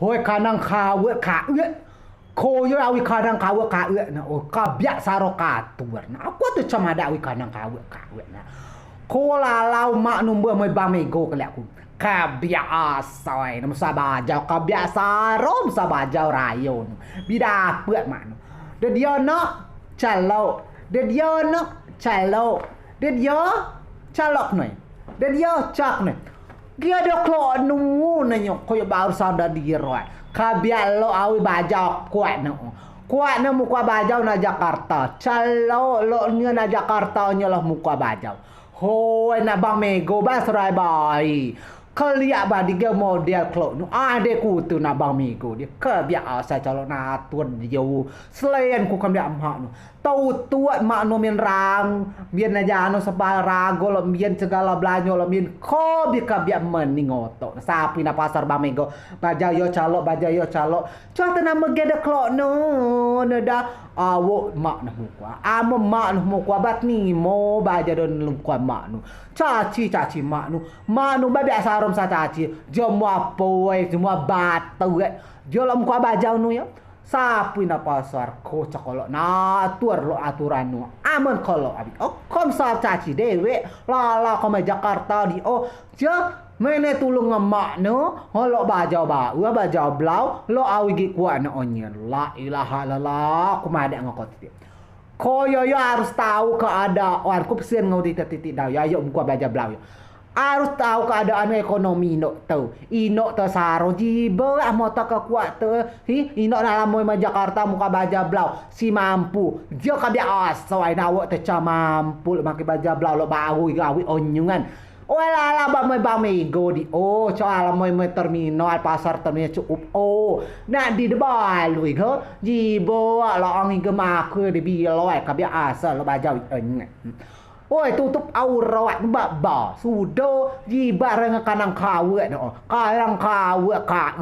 hoi kanang kawe ka ue ko yo awi kanang kawe ka ue na o ka biak saro ka tuar na aku tu cuma ada awi kanang kawe ka ue na ko lalau mak number moi bang mego ke aku ka biak asoi nam sabajau ka biak sarom sabajau rayon bida puat mak nu dia nak calo dia nak calo dia calok noi dia cak noi dia ada klok nunggu nanya koyo baru sadar dia roi kabiak lo awi bajau kuat na muka bajau na Jakarta calo lo nya na Jakarta nya lah muka bajau hoi na bang mego basrai bai keliak badi ge model klok nu ade ku tu na bang mego dia kabiak asal calo na tuan dia selain ku kabiak mak nu tau tuat mak nu mien rang mien na jano sepal rago lo mien segala belanyo lo mien ko bi kabiak meningoto sapi na pasar bang mego bajau yo calo cata na megede klok nu neda awo mak na muka amo mak na muka bat ni mo baja don lumkwa mak nu caci mak nu babi asarom sa caci jomwa poe semua batu jolom kwa bajau nu ya sapi na pasar ko cakolo na tuar lo aturan nu aman kolo abi kom sa caci dewe lala ko Jakarta di ja mene tulung ngemak no holo bajau bajau blau lo awi gi kuat na onyen la ilaha illallah kumada ngakot dia koyo yo harus tahu keadaan ku pesen ngau di titik dah ya yo muka bajau blau harus tahu keadaan ekonomi nok tahu inok te saro jibe mota ke kuat te inok dalam moi Jakarta muka bajau blau si mampu dia kabia asoi nawak te mampu make bajau blau lo bau gawi onyungan wala ba bang mego di soal moi terminal pasar terminal cukup nak di debalui ke jibo lo angi gemak di biloi kabia asal lo bajau oi tutup aurat ba sudo jiba reng kanang kawe kanang kawe ka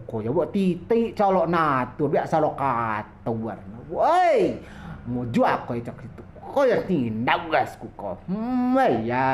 ko ya buat titik colok natur biasa lo katuar woi mo juak ko cak itu ko ya tindak gas ku ko ya